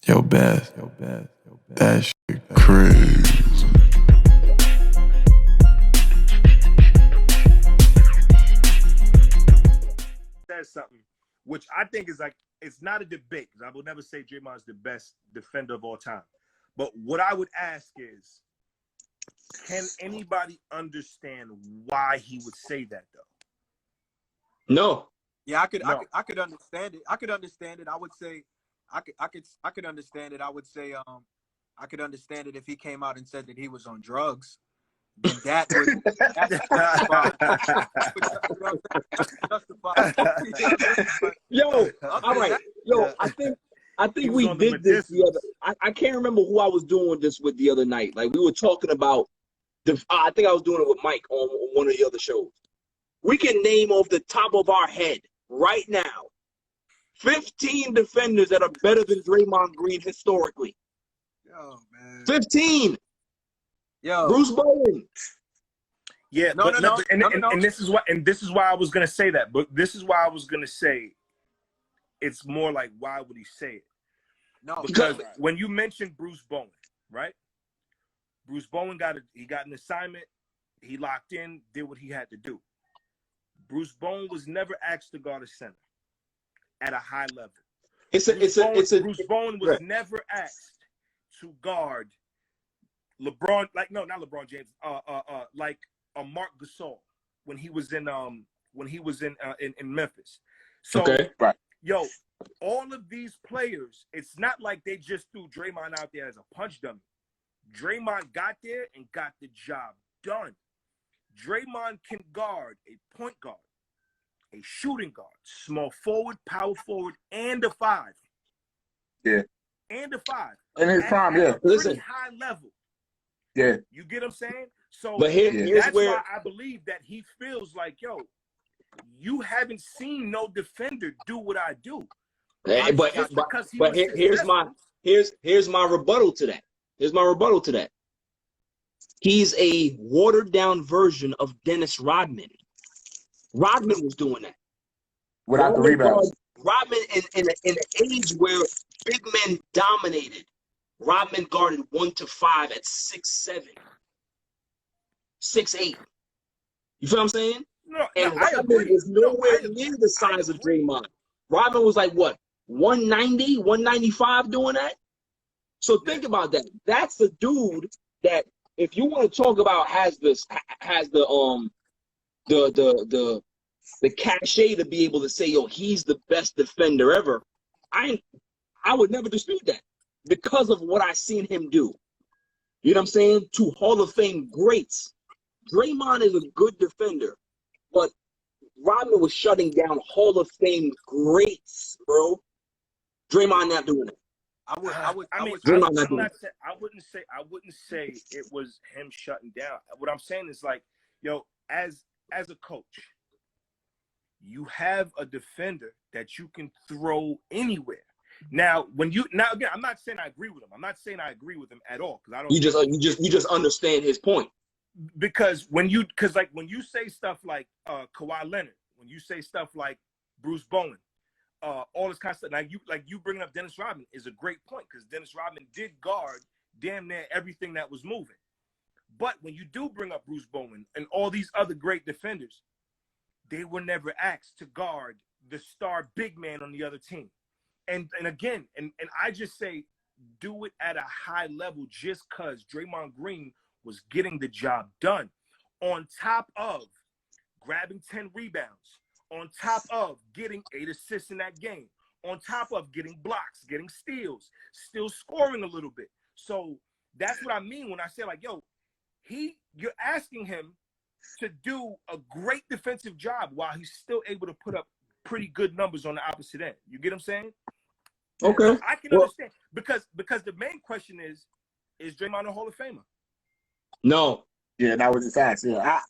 Yo, Beth, that shit crazy. Says something, which I think is like, it's not a debate, because I will never say Draymond's the best defender of all time. But what I would ask is, can anybody understand why he would say that, though? No. Yeah, I could understand it. I could understand it. I would say, I could understand it. I would say, I could understand it if he came out and said that he was on drugs. Then that would justify. Yo, all right. Yo, I think we did this the other. I can't remember who I was doing this with the other night. Like we were talking about I think I was doing it with Mike on one of the other shows. We can name off the top of our head right now 15 defenders that are better than Draymond Green historically. Yo, man. 15. Yo. Bruce Bowen. Yeah, and this is why I was gonna say that. But this is why I was gonna say it's more like, why would he say it? No, because when you mentioned Bruce Bowen, right? Bruce Bowen got an assignment. He locked in, did what he had to do. Bruce Bowen was never asked to guard a center at a high level. Bruce Bowen was never asked to guard LeBron, like not LeBron James, like a Mark Gasol when he was in Memphis. So yo, all of these players, it's not like they just threw Draymond out there as a punch dummy. Draymond got there and got the job done. Draymond can guard a point guard, a shooting guard, small forward, power forward, and a five. Yeah. And a five. In his prime, yeah. Pretty high level. Yeah. You get what I'm saying? So but here's that's where why I believe that he feels like, yo, you haven't seen no defender do what I do. But here's my rebuttal to that. Here's my rebuttal to that. He's a watered down version of Dennis Rodman. Rodman was doing that without the rebounds. Rodman in an age where big men dominated. Rodman guarded 1 to 5 at 6'7", 6'8". You feel what I'm saying? And Rodman was nowhere near the size of Draymond. Rodman was like what, 190, 195 doing that? So think about that. That's the dude that, if you want to talk about has the cachet to be able to say, yo, he's the best defender ever. I would never dispute that because of what I seen him do. You know what I'm saying? To Hall of Fame greats. Draymond is a good defender, but Rodman was shutting down Hall of Fame greats, bro. Draymond not doing it. I wouldn't say it was him shutting down. What I'm saying is, like, yo, as a coach, you have a defender that you can throw anywhere. Now again, I'm not saying I agree with him. I'm not saying I agree with him at all, because I don't. You just understand his point. Because when you say stuff like Kawhi Leonard, when you say stuff like Bruce Bowen, all this kind of stuff, like you bringing up Dennis Rodman is a great point, because Dennis Rodman did guard damn near everything that was moving. But when you do bring up Bruce Bowen and all these other great defenders, they were never asked to guard the star big man on the other team. And again, and I just say, do it at a high level, just because Draymond Green was getting the job done, on top of grabbing 10 rebounds, on top of getting 8 assists in that game, on top of getting blocks, getting steals, still scoring a little bit. So that's what I mean when I say, like, yo, you're asking him to do a great defensive job while he's still able to put up pretty good numbers on the opposite end. You get what I'm saying? Okay. I can understand, because the main question is Draymond a Hall of Famer? No. Yeah, that was the facts. Yeah.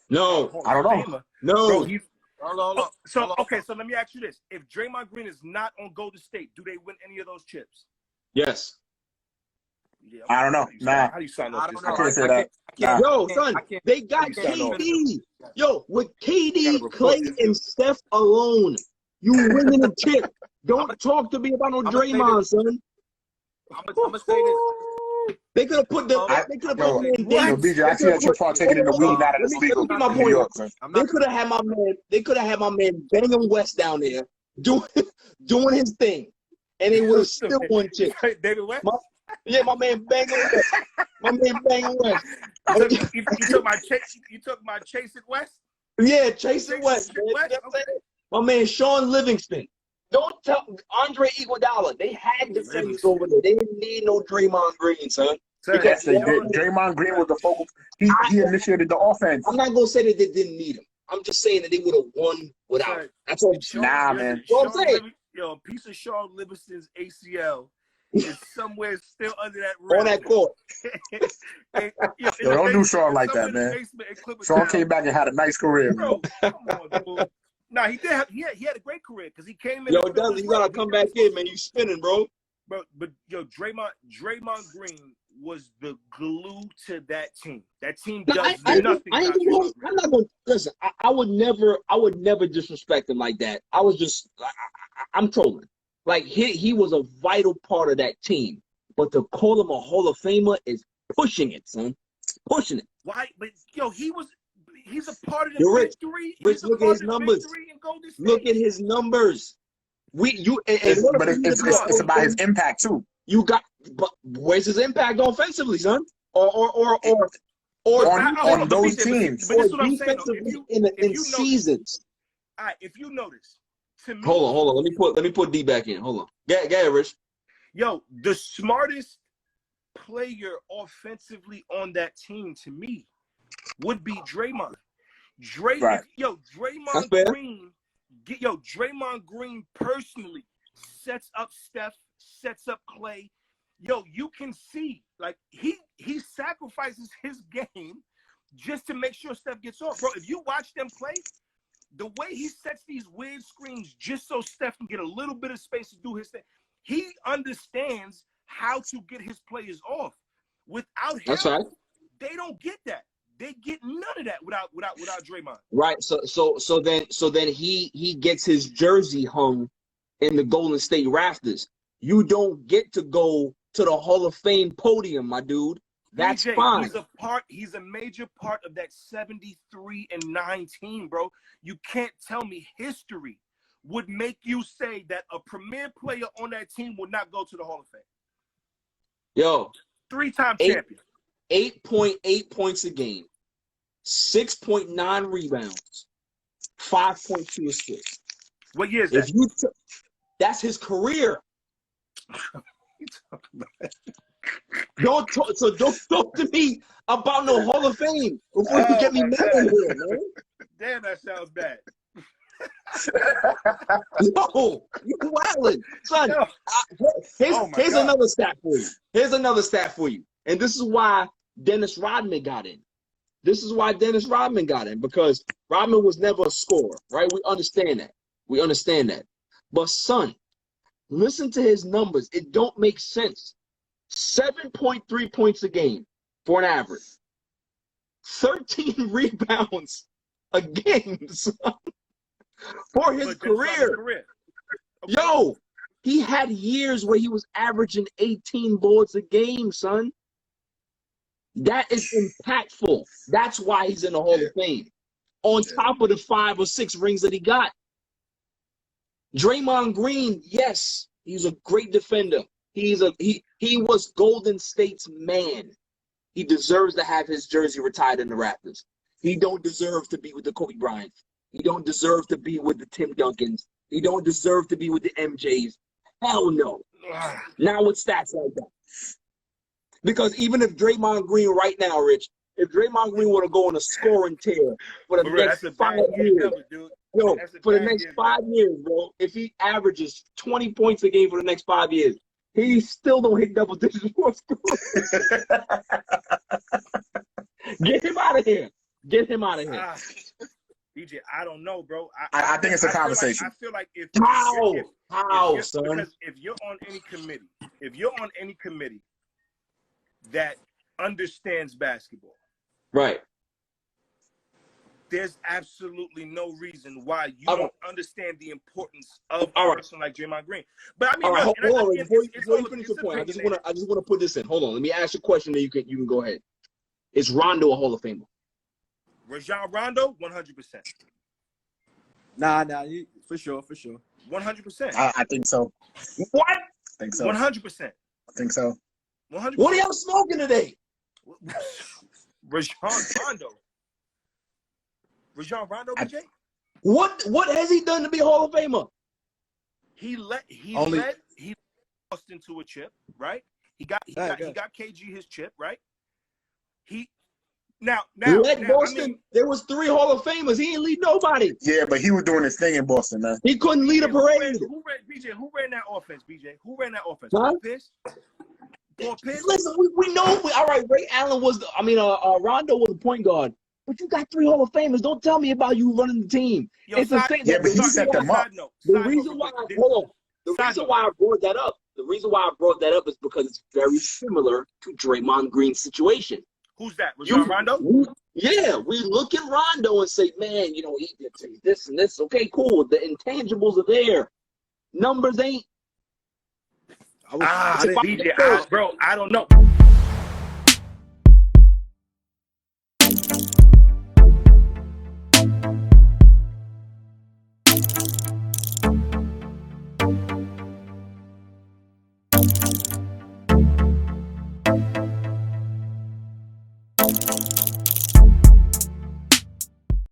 No. I don't know. No. Bro, Hold on. So let me ask you this. If Draymond Green is not on Golden State, do they win any of those chips? Yes. Yeah, I don't know. How do you sign up? I can't say that. Yo, son, they got KD. Yo, with KD, Clay, and Steph alone, you winning a chip. Don't talk to me about no Draymond, son. I'm gonna say this. They could have put the. I- They could have Yo, put the man. Yo, BJ, I see that you're partaking in the weed now that it's legal Let me get my in New point. York, son. I'm They not. could have had my man. They could have had my man Bangum West down there doing his thing, and they would have still won chips. David West. Yeah, my man Bangum West. My man Bangum West. You took my Chase. You took my Chase it West. Yeah, Chase it West. Man. You know what I'm saying? My man Sean Livingston. Don't tell Andre Iguodala. They had defenders over there. They didn't need no Draymond Green, son. Yes, they did. Draymond Green was the focal. He initiated the offense. I'm not gonna say that they didn't need him. I'm just saying that they would have won without him. That's all I'm saying. Nah, man. What I'm saying. Yo, a piece of Sean Livingston's ACL is somewhere still under that rim. On that court. Yo, don't do Sean like that, man. Sean came back and had a nice career, bro. Come on, dude. Nah, he did. He had a great career because he came in. Yo, Dudley, you gotta come back in, man. You spinning, bro. But yo, Draymond Green was the glue to that team. That team does nothing. I'm not gonna listen. I would never disrespect him like that. I'm trolling. Like he was a vital part of that team. But to call him a Hall of Famer is pushing it, son. Pushing it. Why? But yo, he's a part of the You're Rich. victory. Rich, look at his numbers. Look at his numbers. But it's about his impact too. But where's his impact offensively, son? Or on those teams. But that's what I'm saying. In seasons. All right, if you notice, to me, hold on. Let me put D back in. Hold on. Go ahead, Rich. Yo, the smartest player offensively on that team to me would be Draymond. Right. Draymond Green personally sets up Steph, sets up Clay. Yo, you can see like he sacrifices his game just to make sure Steph gets off. Bro, if you watch them play, the way he sets these weird screens just so Steph can get a little bit of space to do his thing, he understands how to get his players off. Without him, that's right. They don't get that. They get none of that without Draymond. Right. So then he gets his jersey hung in the Golden State rafters. You don't get to go to the Hall of Fame podium, my dude. That's DJ, fine. He's a major part of that 73-9 team, bro. You can't tell me history would make you say that a premier player on that team would not go to the Hall of Fame. Yo, 3-time champion. 8.8 points a game, 6.9 rebounds, 5.2 assists. What year is that? That's his career. Don't talk to me about no Hall of Fame before you get me mad in here, man. Damn, that sounds bad. No, you wildin', son. No. Here's another stat for you. Here's another stat for you, and this is why Dennis Rodman got in. Because Rodman was never a scorer, right? We understand that. But son, listen to his numbers. It don't make sense. 7.3 points a game for an average. 13 rebounds a game, son. For his career. Okay. Yo, he had years where he was averaging 18 boards a game, son. That is impactful. That's why he's in the Hall of Fame. On top of the 5 or 6 rings that he got. Draymond Green, yes, he's a great defender. He was Golden State's man. He deserves to have his jersey retired in the Raptors. He don't deserve to be with the Kobe Bryants. He don't deserve to be with the Tim Duncans. He don't deserve to be with the MJs. Hell no. Not with stats like that. Because even if Draymond Green right now, Rich, if Draymond Green were to go on a scoring tear for the next 5 years, for the next 5 years, bro, if he averages 20 points a game for the next 5 years, he still don't hit double digits for scoring. Get him out of here. DJ, I don't know, bro. I think it's a conversation. I feel like if son? Because if you're on any committee that understands basketball, right? there's absolutely no reason why you don't understand the importance of a person like Draymond Green. But I mean, hold on, before you finish your point, I just want to put this in. Hold on, let me ask you a question, that you can go ahead. Is Rondo a Hall of Famer? Rajon Rondo, 100%. Nah, for sure. 100%. I think so. What? I think so. 100%. I think so. 100%. What are y'all smoking today? Rajon Rondo. Rajon Rondo, BJ? What has he done to be a Hall of Famer? He led Boston to a chip, right? He got KG his chip, right? Now, Boston. I mean, there was 3 Hall of Famers. He didn't lead nobody. Yeah, but he was doing his thing in Boston, man. He couldn't lead a parade. Who ran that offense, BJ? Who ran that offense? Huh? Paul Pierce? Listen, we know. All right, Ray Allen was Rondo was the point guard. But you got 3 Hall of Famers. Don't tell me about you running the team. It's the same. Yeah, but he set them up. The reason why I brought that up is because it's very similar to Draymond Green's situation. Who's that? Rajon Rondo? Yeah, we look at Rondo and say, man, he did this and this. Okay, cool. The intangibles are there. Numbers ain't. BJ, bro, I don't know.